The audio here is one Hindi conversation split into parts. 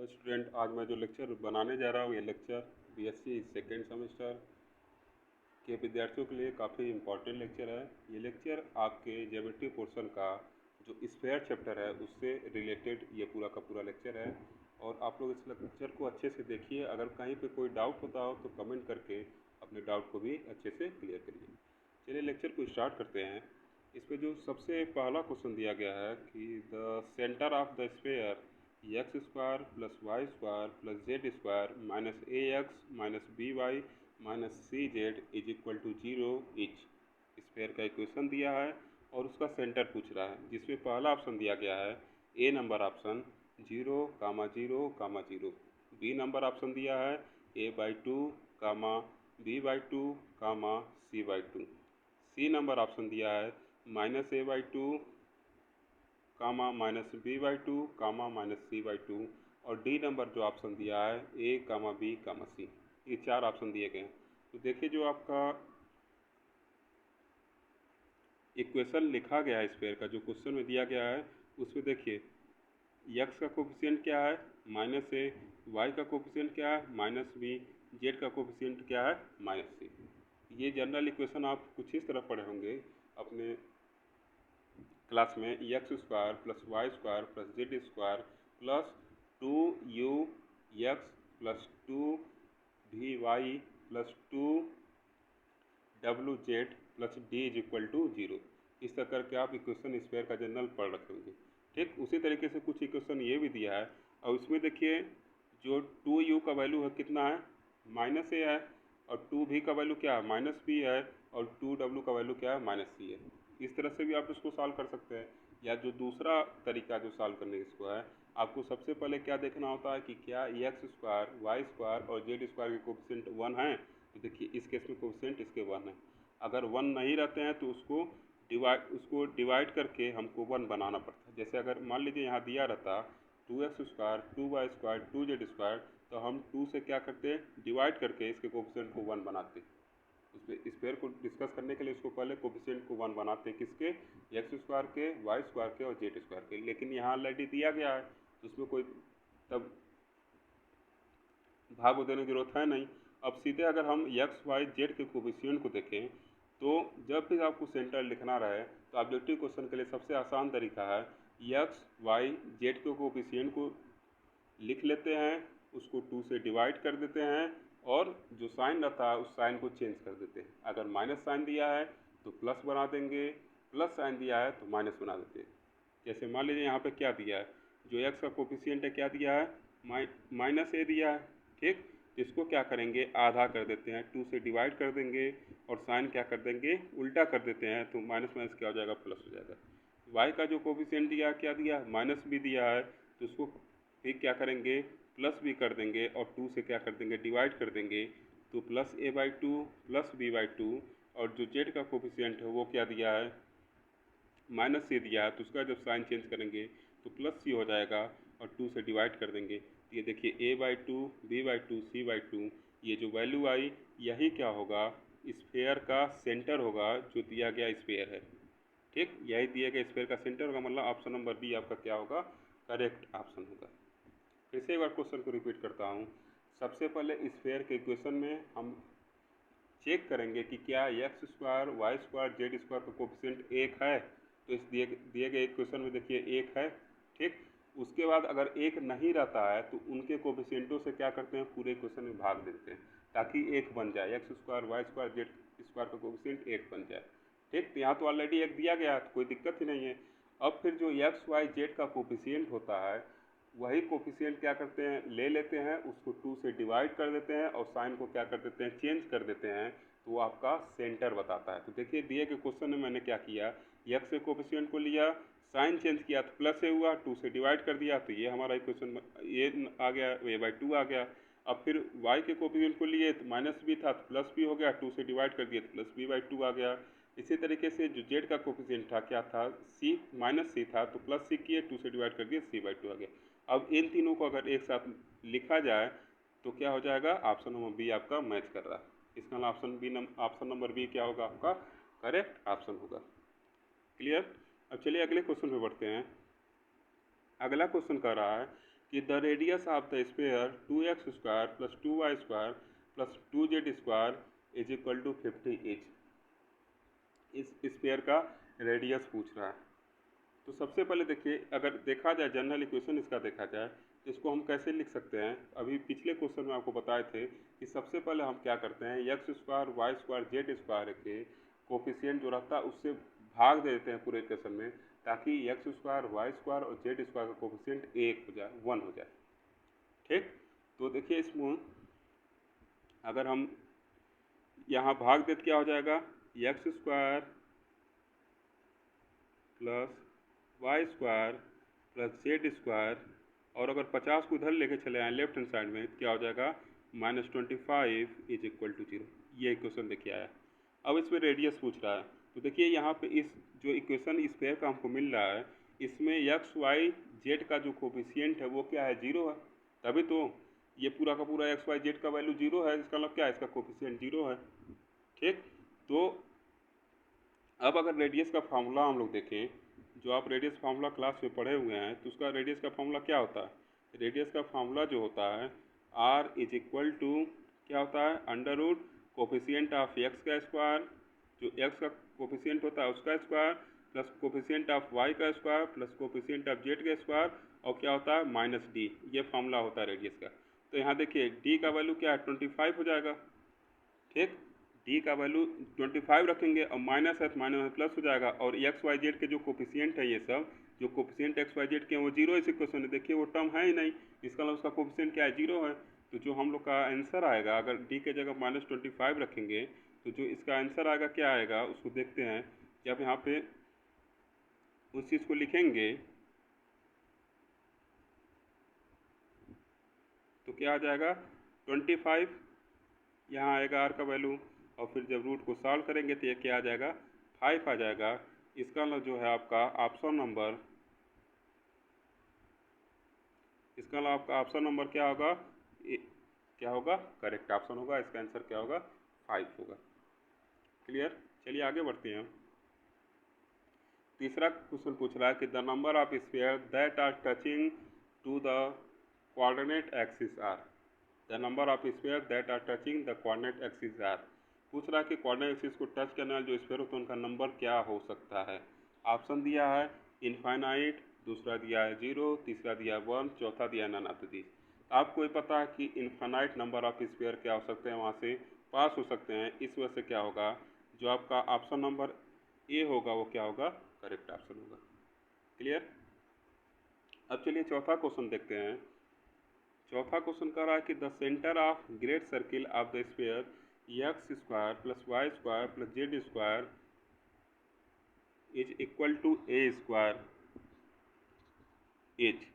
तो स्टूडेंट, आज मैं जो लेक्चर बनाने जा रहा हूँ ये लेक्चर बीएससी सेकेंड सेमेस्टर के विद्यार्थियों के लिए काफ़ी इम्पोर्टेंट लेक्चर है। ये लेक्चर आपके ज्योमेट्री पोर्शन का जो स्फेयर चैप्टर है उससे रिलेटेड ये पूरा का पूरा लेक्चर है। और आप लोग इस लेक्चर को अच्छे से देखिए। अगर कहीं पे कोई डाउट होता हो तो कमेंट करके अपने डाउट को भी अच्छे से क्लियर करिए। चलिए लेक्चर को स्टार्ट करते हैं। इस पर जो सबसे पहला क्वेश्चन दिया गया है कि the centre of the sphere x square plus Y square plus Z square minus a x minus b y minus c z is equal to zero each. Sphere का इक्वेशन दिया है और उसका सेंटर पूछ रहा है, जिसमें पहला ऑप्शन दिया गया है A number option 0,0,0, B number option दिया है a/2, b/2, c/2, सी नंबर ऑप्शन दिया है -a/2, -b/2, -c/2 और डी नंबर जो ऑप्शन दिया है a, b, c। ये चार ऑप्शन दिए गए हैं। तो देखिए जो आपका इक्वेशन लिखा गया है स्फेयर का, जो क्वेश्चन में दिया गया है उसमें देखिए यक्स का कोफिशिएंट क्या है -a, वाई का कोफिशिएंट क्या है -b, जेड का कोफिशिएंट क्या है -c। ये जनरल इक्वेशन आप कुछ इस तरह पढ़े होंगे अपने क्लास में, x square plus Y square plus Z square plus 2u x plus 2vy plus 2wz plus d is equal to 0। इस तरह करके आप इक्वेशन स्क्वायर का जनरल पढ़ रखे होंगे। ठीक उसी तरीके से कुछ इक्वेशन ये भी दिया है और उसमें देखिए जो 2u का वैल्यू है कितना है -a है और 2v का वैल्यू क्या है -b है और 2w का वैल्यू क्या है -c है। इस तरह से भी आप इसको सॉल्व कर सकते हैं। या जो दूसरा तरीका जो सॉल्व करने इसको है, आपको सबसे पहले क्या देखना होता है कि क्या एक्स स्क्वायर वाई स्क्वायर और जेड स्क्वायर के कोफिशिएंट 1 हैं। तो देखिए इस केस में कोफिशिएंट इसके 1 है। अगर 1 नहीं रहते हैं तो उसको डिवाइड करके हमको 1 बनाना पड़ता है। जैसे अगर मान लीजिए यहाँ दिया रहता 2x square 2y square 2z square, तो हम 2 से क्या करते हैं डिवाइड करके इसके कोफिशिएंट को 1 बनाते हैं। उसमें स्क्वायर को डिस्कस करने के लिए उसको पहले कोफिशिएंट को 1 बनाते हैं, किसके एक्स स्क्वायर के, वाई स्क्वायर के और जेड स्क्वायर के। लेकिन यहाँ ऑलरेडी दिया गया है तो उसमें कोई तब भाग देने की जरूरत है नहीं। अब सीधे अगर हम एक्स वाई जेड के कोफिशिएंट को देखें तो जब भी आपको सेंटर लिखना रहे तो ऑब्जेक्टिव क्वेश्चन के लिए सबसे आसान तरीका है एक्स वाई जेड के कोफिशिएंट को लिख लेते हैं, उसको 2 से डिवाइड कर देते हैं और जो साइन रहता है उस साइन को चेंज कर देते हैं। अगर माइनस साइन दिया है तो प्लस बना देंगे, प्लस साइन दिया है तो माइनस बना देते हैं। जैसे मान लीजिए यहाँ पे क्या दिया है, जो एक्स का कोफिशिएंट है क्या दिया है -a दिया है। ठीक तो इसको क्या करेंगे आधा कर देते हैं, 2 से डिवाइड कर देंगे और साइन क्या कर देंगे उल्टा कर देते हैं, तो माइनस माइनस क्या हो जाएगा प्लस हो जाएगा। वाई का जो कोफिशिएंट दिया क्या दिया -b दिया है, तो उसको फिर क्या करेंगे प्लस b कर देंगे और 2 से क्या कर देंगे डिवाइड कर देंगे, तो +a/2 प्लस b/2। और जो जेड का कोफिशिएंट है वो क्या दिया है -c दिया है, तो उसका जब साइन चेंज करेंगे तो +c हो जाएगा और 2 से डिवाइड कर देंगे। तो ये देखिए a/2 b/2 c/2, ये जो वैल्यू आई यही क्या होगा स्फेयर का सेंटर होगा जो दिया गया स्फेयर है। ठीक यही दिए गए स्फेयर का सेंटर होगा, मतलब ऑप्शन नंबर बी आपका क्या होगा करेक्ट ऑप्शन होगा। फिर से एक बार क्वेश्चन को रिपीट करता हूँ। सबसे पहले स्फेयर के इक्वेशन में हम चेक करेंगे कि क्या x square y square z square का कोफिशिएंट 1 है, तो इस दिए गए इक्वेशन में देखिए 1 है। ठीक उसके बाद अगर 1 नहीं रहता है तो उनके कोफिशिएंटों से क्या करते हैं पूरे इक्वेशन में भाग देते हैं ताकि 1 बन जाए, x square y square z square का कोफिशिएंट 1 बन जाए। ठीक तो यहाँ तो ऑलरेडी 1 दिया गया है तो कोई दिक्कत ही नहीं है। अब फिर जो एक्स वाई जेड का कोफिशिएंट होता है वही कोफिशिएंट क्या करते हैं ले लेते हैं, उसको 2 से डिवाइड कर देते हैं और साइन को क्या कर देते हैं चेंज कर देते हैं, तो वो आपका सेंटर बताता है। तो देखिए दिए गए क्वेश्चन में मैंने क्या किया, एक्स के कोफिशिएंट को लिया, साइन चेंज किया तो प्लस ए हुआ, 2 से डिवाइड कर दिया तो ये हमारा इक्वेशन ये आ गया, a/2 आ गया। अब फिर y के कोफिशिएंट को लिए तो -b था तो +b हो गया, 2 से डिवाइड कर दिया तो +b/2 आ गया। इसी तरीके से जो z का कोफिशिएंट था क्या था -c था तो +c किए, 2 से डिवाइड कर दिया c/2 आ गया। अब इन तीनों को अगर एक साथ लिखा जाए तो क्या हो जाएगा ऑप्शन नंबर बी आपका मैच कर रहा है। इसका ऑप्शन नंबर बी क्या होगा आपका करेक्ट ऑप्शन होगा। क्लियर। अब चलिए अगले क्वेश्चन पे बढ़ते हैं। अगला क्वेश्चन कह रहा है कि the radius of the sphere 2x² + 2y² + 2z² is equal to 50 inch. इस स्फीयर का रेडियस पूछ रहा है। तो सबसे पहले देखिए, अगर देखा जाए जनरल इक्वेशन इसका देखा जाए तो इसको हम कैसे लिख सकते हैं। अभी पिछले क्वेश्चन में आपको बताए थे कि सबसे पहले हम क्या करते हैं, x² y² z² के कोफिशिएंट जो रहता है उससे भाग दे देते हैं पूरे इक्वेशन में, ताकि x² y² और z² का कोफिशिएंट 1 हो जाए, 1 हो जाए। ठीक, तो देखिए इसमें अगर हम यहाँ भाग देते क्या हो जाएगा, x² + y² + z² और अगर 50 को इधर लेके चले आए लेफ्ट हैंड साइड में तो क्या हो जाएगा, -25 इज इक्वल टू 0। ये इक्वेशन देखिए आया। अब इसमें रेडियस पूछ रहा है, तो देखिए यहाँ पे इस जो इक्वेशन इस पेयर का हमको मिल रहा है, इसमें x y z का जो कोफिशिएंट है वो क्या है, 0 है। तभी तो ये पूरा का पूरा x y z का वैल्यू 0 है, इसका मतलब क्या है, इसका कोफिशिएंट 0 है। ठीक, तो अब अगर रेडियस का फार्मूला हम लोग देखें, जो आप रेडियस फार्मूला क्लास में पढ़े हुए हैं, तो उसका रेडियस का फार्मूला क्या होता है। रेडियस का फार्मूला जो होता है r इज इक्वल टू क्या होता है, under root coefficient of x का स्क्वायर, जो x का कोफिशिएंट होता है उसका square, plus coefficient of y का square, plus coefficient of z का स्क्वायर, और क्या होता है -d। ये फार्मूला होता है रेडियस का। तो यहाँ देखिए d का वैल्यू क्या है, 25 हो जाएगा। ठीक, d का वैल्यू 25 रखेंगे और माइनस है तो माइनस में प्लस हो जाएगा, और एक्स वाई जेड के जो कोफिशिएंट है, ये सब जो कोफिशिएंट एक्स वाई जेड के हैं वो 0 इस इक्वेशन में। देखिए वो टर्म है ही नहीं, इसका मतलब उसका कोफिशिएंट क्या है, 0 है। तो जो हम लोग का आंसर आएगा, अगर d के जगह -25 रखेंगे तो जो इसका आंसर आएगा क्या आएगा, उसको देखते हैं। जब यहाँ पे उस चीज़ को लिखेंगे तो क्या आ जाएगा, 25 यहाँ आएगा r का वैल्यू, और फिर जब रूट को सॉल्व करेंगे तो ये क्या आ जाएगा, 5 आ जाएगा। इसका मतलब जो है आपका ऑप्शन नंबर, इसका मतलब आपका ऑप्शन नंबर क्या होगा, क्या होगा, करेक्ट ऑप्शन होगा। इसका आंसर क्या होगा, 5 होगा। क्लियर, चलिए आगे बढ़ते हैं। तीसरा क्वेश्चन पूछ रहा है कि the number of sphere that are touching to the coordinate axis are. The number of sphere that are touching the coordinate axis are. पूछ रहा है कि कोऑर्डिनेट एक्सिस को टच करने वाले जो स्फीयर होते हैं उनका नंबर क्या हो सकता है। ऑप्शन दिया है इनफाइनाइट, दूसरा दिया है 0, तीसरा दिया है 1, चौथा दिया है नन ऑफ दीज। आपको ये पता है कि इनफाइनाइट नंबर ऑफ स्फीयर क्या हो सकते हैं, वहाँ से पास हो सकते हैं। इस वजह से क्या होगा, जो आपका ऑप्शन नंबर ए होगा वो क्या होगा, करेक्ट ऑप्शन होगा। क्लियर, अब चलिए चौथा क्वेश्चन देखते हैं। चौथा क्वेश्चन कह रहा है कि the centre of great circle of the sphere x² + y² + z² is equal to a² h.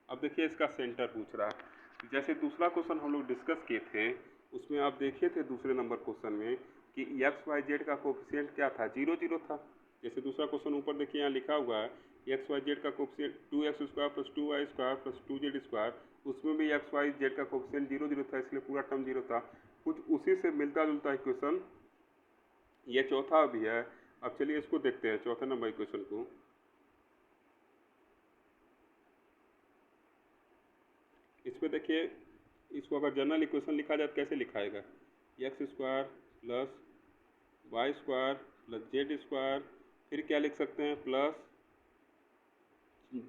अब देखिए इसका सेंटर पूछ रहा है। जैसे दूसरा क्वेश्चन हम लोग डिस्कस किए थे, उसमें आप देखे थे दूसरे नंबर क्वेश्चन में कि एक्स वाई जेड का कोफिशिएंट क्या था, 0 0 था। जैसे दूसरा क्वेश्चन ऊपर देखिए यहाँ लिखा हुआ है, एक्स वाई जेड का कोफिशिएंट 2x² + 2y² + 2z², उसमें भी एक्स वाई जेड का कोफिशिएंट 0 0 था, इसलिए पूरा टर्म 0 था। कुछ उसी से मिलता जुलता इक्वेशन ये चौथा भी है। अब चलिए इसको देखते हैं, चौथे नंबर इक्वेशन को। इसमें देखिए, इसको अगर जनरल इक्वेशन लिखा जाए तो कैसे लिखाएगा, x² + y² + z², फिर क्या लिख सकते हैं, plus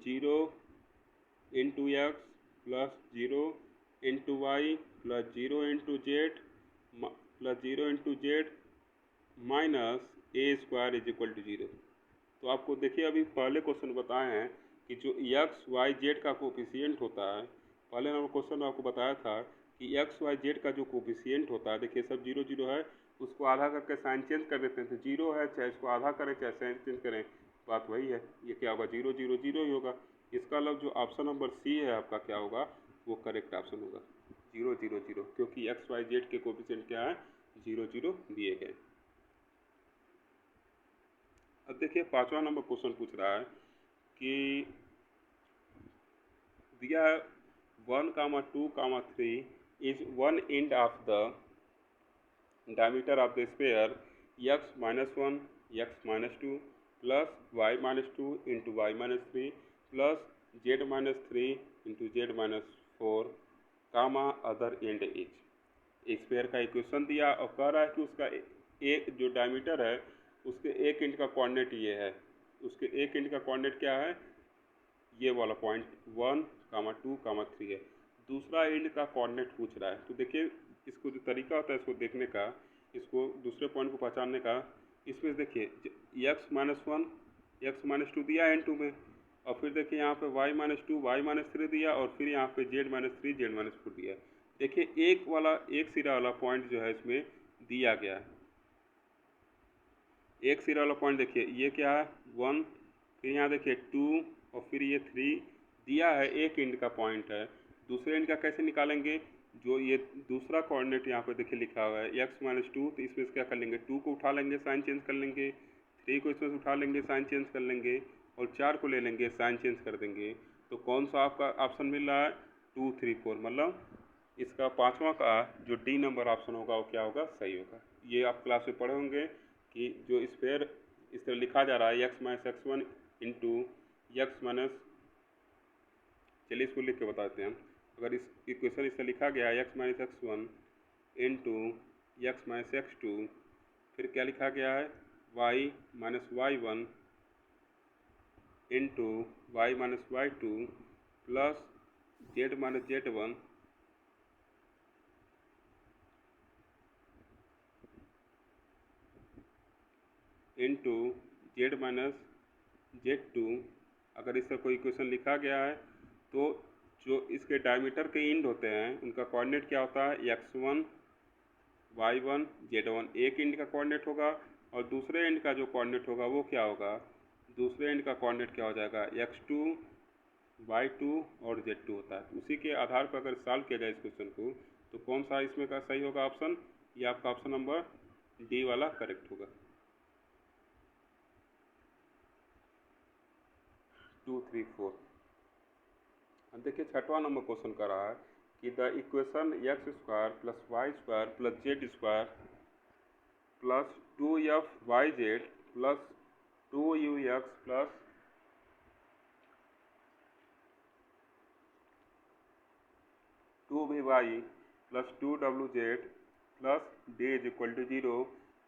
0 × x + 0 × y + 0 × z + 0 × z minus a² is equal to 0। तो आपको देखिए अभी पहले क्वेश्चन बताए हैं कि जो एक्स वाई जेड का कोफिशिएंट होता है, पहले नंबर क्वेश्चन में आपको बताया था कि एक्स वाई जेड का जो कोफिशिएंट होता है, देखिए सब 0 0 है, उसको आधा करके साइन चेंज कर देते हैं तो 0 है, चाहे इसको आधा करें चाहे साइन चेंज करें, बात वही है। ये क्या होगा, 0 0 0 ही होगा। इसका मतलब जो ऑप्शन नंबर सी है आपका क्या होगा, वो करेक्ट ऑप्शन होगा, 0 0 0, क्योंकि एक्स वाई जेड के कोफिशिएंट क्या है, 0 0 दिए गए। अब देखिए पांचवा नंबर क्वेश्चन पूछ रहा है कि दिया है 1, 2, 3 is one end of the diameter of the sphere x - 1 x - 2 plus y - 2 into y - 3 plus z - 3 into z minus 4 comma other end is. Sphere का इक्वेशन दिया और कह रहा है कि उसका एक जो डायमीटर है उसके एक एंड का कोऑर्डिनेट ये है, उसके एक एंड का कोऑर्डिनेट क्या है, ये वाला पॉइंट 1, 2, 3 है। दूसरा एंड का कोऑर्डिनेट पूछ रहा है। तो देखिए इसको जो तरीका होता है इसको देखने का, इसको दूसरे पॉइंट को पहचानने का, इसमें देखिए x-1 x-2 दिया एंड 2 में, और फिर देखिए यहाँ पे y-2 y-3 दिया, और फिर यहाँ पे z-3 z-4 दिया। देखिए एक सिरा वाला पॉइंट जो है इसमें दिया गया है, एक सिरा वाला पॉइंट देखिए ये क्या है 1, फिर यहाँ देखिए 2 और फिर ये 3 दिया है, एक एंड का पॉइंट है। दूसरे एंड का कैसे निकालेंगे, जो ये दूसरा कोऑर्डिनेट यहाँ पे देखिए लिखा हुआ है x-2, तो इसमें से क्या कर लेंगे 2 को उठा लेंगे साइन चेंज कर लेंगे, 3 को इसमें से उठा लेंगे साइन चेंज कर लेंगे, और 4 को ले लेंगे साइन चेंज कर देंगे। तो कौन सा आपका ऑप्शन मिल रहा है 2, 3, 4, मतलब इसका पाँचवा का जो डी नंबर ऑप्शन होगा वो क्या होगा, सही होगा। ये आप क्लास में पढ़े होंगे कि जो स्फीयर इस तरह लिखा जा रहा है x-1 इंटू x माइनस, चलिए इसको लिख के बताते हैं हम। अगर इस इक्वेशन इससे लिखा गया है x-1 इंटू x-2, फिर क्या लिखा गया है y-y1 into y-y2 plus z-z1 into z-z2। अगर इसका कोई इक्वेशन लिखा गया है तो जो इसके डायमीटर के एंड होते हैं उनका कोऑर्डिनेट क्या होता है x1 y1 z1, एक एंड का कोऑर्डिनेट होगा, और दूसरे एंड का जो कोऑर्डिनेट होगा वो क्या होगा, दूसरे एंड का कोऑर्डिनेट क्या हो जाएगा x2 y2 और z2 होता है। उसी के आधार पर अगर सॉल्व किया जाए इस क्वेश्चन को तो कौन सा इसमें का सही होगा ऑप्शन, ये आपका ऑप्शन नंबर डी वाला करेक्ट होगा। 2, 3, 4। अब देखिए छठवां नंबर क्वेश्चन कर रहा है कि the equation x² plus y² plus z² plus 2f(yz) plus 2ux plus 2vy plus 2wz plus d is equal to 0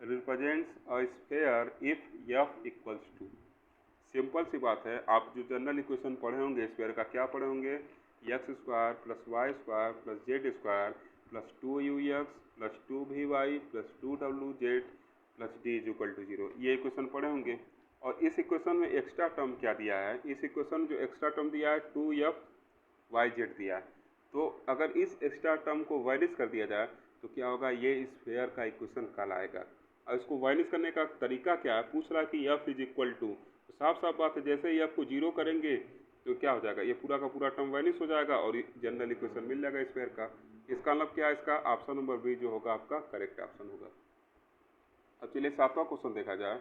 represents a sphere if f equals to। Simple सी बात है, आप जो जनरल इक्वेशन पढ़े होंगे स्फीयर का क्या पढ़े होंगे, x² plus y² plus z² plus 2ux plus 2vy plus 2wz plus d is equal to 0, ये इक्वेशन पढ़े होंगे। और इस इक्वेशन में एक्स्ट्रा टर्म क्या दिया है, इस इक्वेशन में जो एक्स्ट्रा टर्म दिया है 2f(yz) दिया है। तो अगर इस एक्स्ट्रा टर्म को वाइनिश कर दिया जाए तो क्या होगा, ये स्फीयर का इक्वेशन कहलाएगा। और इसको वाइनिश करने का तरीका क्या है, पूछ रहा है कि f इज इक्वल टू, तो साफ साफ बात है जैसे ही आपको 0 करेंगे तो क्या हो जाएगा, ये पूरा का पूरा टर्म वाइनिश हो जाएगा और जनरल इक्वेशन मिल जाएगा स्फीयर का। इसका मतलब क्या है, इसका ऑप्शन नंबर बी जो होगा आपका करेक्ट ऑप्शन होगा। अब चलिए सातवां क्वेश्चन देखा जाए।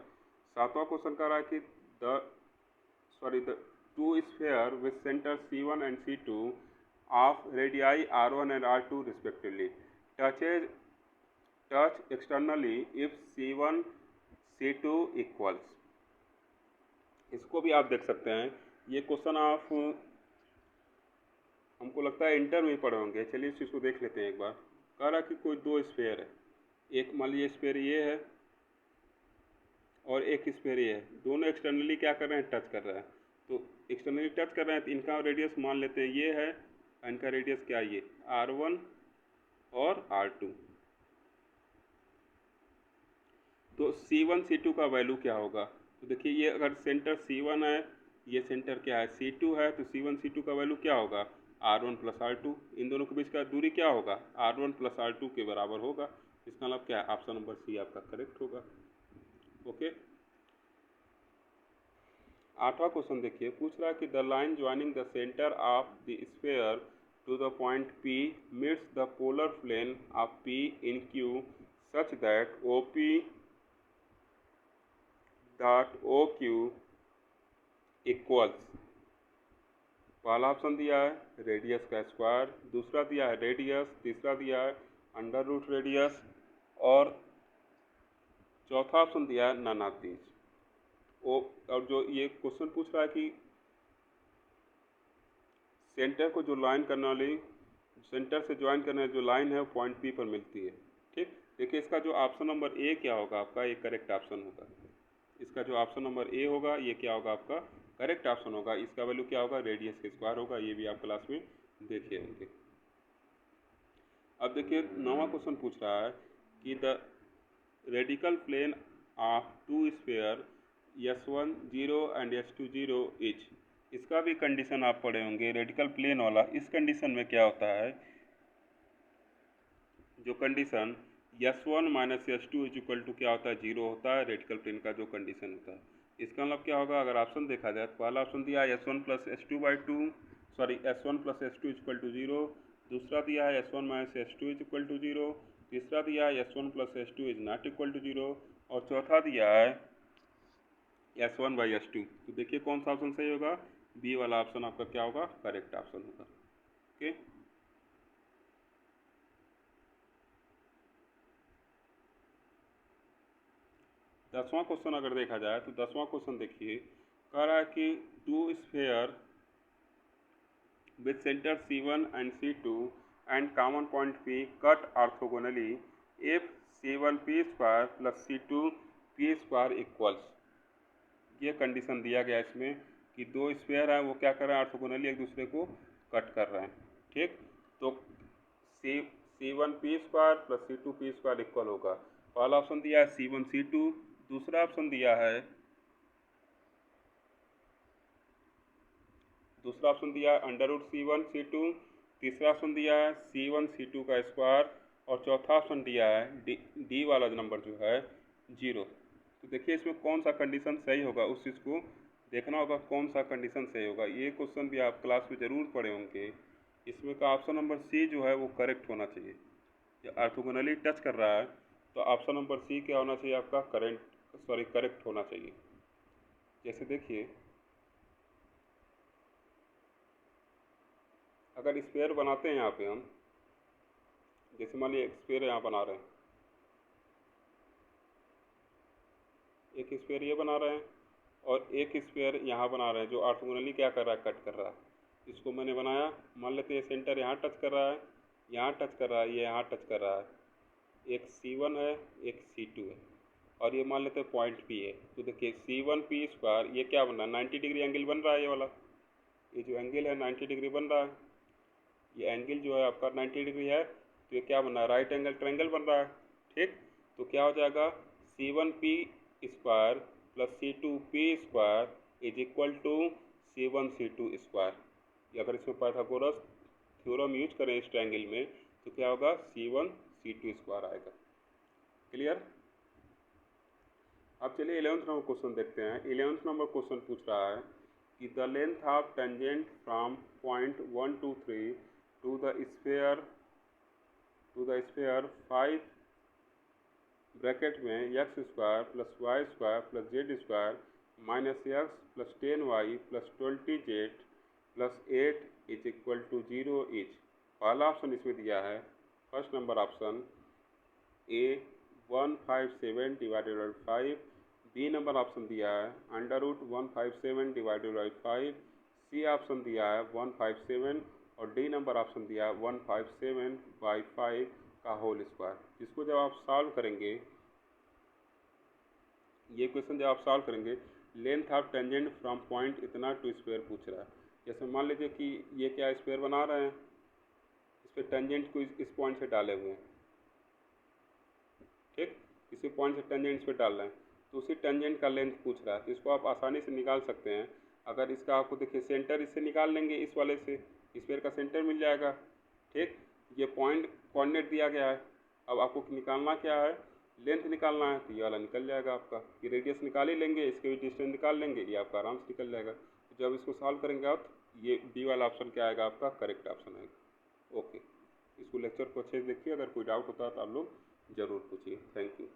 सातवां क्वेश्चन कह रहा है कि the two sphere with centre C1 and C2 of radii R1 and R2 respectively touch externally if C1 C2 equals. इसको भी आप देख सकते हैं, ये क्वेश्चन आप हमको लगता है इंटर में पढ़े होंगे। चलिए इस चीज़ को देख लेते हैं एक बार। कह रहा कि कोई दो स्फीयर है, एक मान लीजिए स्फीयर ये है और एक स्फीयर ये है, दोनों एक्सटर्नली क्या कर रहे हैं, टच कर रहे हैं। तो एक्सटर्नली टच कर रहे हैं तो इनका रेडियस मान लेते हैं ये है, इनका रेडियस क्या ये R1 और R2। तो C1 C2 का वैल्यू क्या होगा, तो देखिए ये अगर सेंटर C1 है, ये सेंटर क्या है C2 है, तो C1 C2 का वैल्यू क्या होगा R1 प्लस R2। इन दोनों के बीच का दूरी क्या होगा R1 प्लस R2 के बराबर होगा। इसका मतलब क्या है, ऑप्शन नंबर सी आपका करेक्ट होगा। ओके, आठवां क्वेश्चन देखिए, पूछ रहा है कि the line joining the centre of the sphere to the point P meets the polar plane of P in Q such that OP dot OQ equals. पहला ऑप्शन दिया है रेडियस का स्क्वायर, दूसरा दिया है रेडियस, तीसरा दिया है अंडर रूट रेडियस, और चौथा ऑप्शन दिया है नन ऑफ दीज। और जो ये क्वेश्चन पूछ रहा है कि सेंटर को जो लाइन करने वाली, सेंटर से ज्वाइन करने वाली जो लाइन है वो पॉइंट पी पर मिलती है। ठीक, देखिए इसका जो ऑप्शन नंबर ए क्या होगा आपका, ये करेक्ट ऑप्शन होगा। इसका जो ऑप्शन नंबर ए होगा ये क्या होगा आपका, करेक्ट ऑप्शन होगा। इसका वैल्यू क्या होगा, रेडियस के स्क्वायर होगा। ये भी आप क्लास में देखे होंगे। अब देखिए 9वां क्वेश्चन पूछ रहा है कि the radical plane of two sphere S1 0 and S2 0 is. इसका भी कंडीशन आप पढ़े होंगे, रेडिकल प्लेन वाला। इस कंडीशन में क्या होता है, जो condition S1 minus S2 is equal to क्या होता है, 0 होता है, रेडिकल प्लेन का जो कंडीशन होता है। इसका मतलब क्या होगा, अगर ऑप्शन देखा जाए तो पहला ऑप्शन दिया है S1 plus S2/2, sorry S1 plus S2 is equal to 0। दूसरा दिया है S1 minus S2 is equal to 0। तीसरा दिया है S1 plus S2 is not equal to 0। और चौथा दिया है S1/S2। तो देखिए कौन सा ऑप्शन सही होगा, बी वाला ऑप्शन आपका क्या होगा, करेक्ट ऑप्शन होगा। ओके, दसवां क्वेश्चन अगर देखा जाए तो दसवां क्वेश्चन देखिए, कह रहा है कि two sphere with center C1 and C2 and common point P cut orthogonally if C1 P square plus C2 P square equals। ये कंडीशन दिया गया इसमें कि दो स्फीयर हैं, वो क्या कर रहे हैं, ऑर्थोगोनली एक दूसरे को कट कर रहे हैं। ठीक, तो C1 P square plus C2 P square equal होगा। पहला ऑप्शन दिया है C1 C2, दूसरा ऑप्शन दिया है अंडर रूट C1 C2, तीसरा ऑप्शन दिया है C1 C2 का स्क्वायर, और चौथा ऑप्शन दिया है डी वाला नंबर जो है 0। तो देखिए इसमें कौन सा कंडीशन सही होगा, उस चीज़ को देखना होगा कौन सा कंडीशन सही होगा। ये क्वेश्चन भी आप क्लास में ज़रूर पढ़े होंगे। इसमें का ऑप्शन नंबर सी जो है वो करेक्ट होना चाहिए। ये ऑर्थोगोनली टच कर रहा है तो ऑप्शन नंबर सी क्या होना चाहिए आपका, करेक्ट होना चाहिए। जैसे देखिए अगर स्पेयर बनाते हैं यहाँ पे हम, जैसे मान लीजिए एक स्पेयर यहाँ बना रहे हैं, एक स्पेयर ये बना रहे हैं और एक स्पेयर यहाँ बना रहे हैं जो ऑर्थोगोनली क्या कर रहा है, कट कर रहा है। इसको मैंने बनाया, मान लेते हैं सेंटर यहाँ टच कर रहा है, यहाँ टच कर रहा है, ये यहाँ टच कर रहा है। एक C1 है, एक C2 है, और ये मान लेते हैं पॉइंट P है। तो देखिए C1 P स्क्वायर ये क्या बन रहा है, 90 डिग्री एंगल बन रहा है। ये वाला ये जो एंगल है 90 डिग्री बन रहा है। ये एंगल जो है आपका 90 डिग्री है, तो ये क्या बन रहा है, राइट एंगल ट्रायंगल बन रहा है। ठीक, तो क्या हो जाएगा, C1 P square plus C2 P square is equal to C1 C2 square. अगर इसमें पाइथागोरस थ्योरम यूज करें इस ट्रायंगल में तो क्या होगा, C1 C2 स्क्वायर आएगा। क्लियर। अब चलिए 11th नंबर क्वेश्चन देखते हैं। 11th नंबर क्वेश्चन पूछ रहा है कि the length of tangent from point 1 to 3 to the sphere 5 bracket में x square plus Y square plus Z square minus X plus 10y plus 20z plus 8 is equal to 0 is. पहला ऑप्शन इसमें दिया है, first number option A 157 divided by 5, B number option दिया है under root 157 divided by 5, C option दिया है 157 और डी नंबर ऑप्शन दिया है 157/5 का होल स्क्वायर। जिसको जब आप सॉल्व करेंगे, ये क्वेश्चन जब आप सॉल्व करेंगे, length of tangent from point इतना टू स्क्वायर पूछ रहा है। जैसे मान लीजिए कि ये क्या स्क्वायर बना रहे हैं, इस पर टेंजेंट को इस पॉइंट से डाले हुए हैं। ठीक, किसी पॉइंट से टेंजेंट इस पर डाल रहे हैं तो उसी टेंजेंट का लेंथ पूछ रहा है। तो इसको आप आसानी से निकाल सकते हैं। अगर इसका आपको देखिए सेंटर इससे निकाल लेंगे, इस वाले से स्फीयर का सेंटर मिल जाएगा। ठीक, ये पॉइंट कोऑर्डिनेट दिया गया है। अब आपको निकालना क्या है, लेंथ निकालना है, तो ये वाला निकल जाएगा आपका। ये रेडियस निकाल ही लेंगे, इसके भी डिस्टेंस निकाल लेंगे, ये आपका आराम से निकल जाएगा। तो जब इसको सॉल्व करेंगे आप, ये डी वाला ऑप्शन क्या आएगा आपका, करेक्ट ऑप्शन आएगा। ओके, इसको लेक्चर को अच्छे से देखिए। अगर कोई डाउट होता है तो आप लोग ज़रूर पूछिए। Thank you.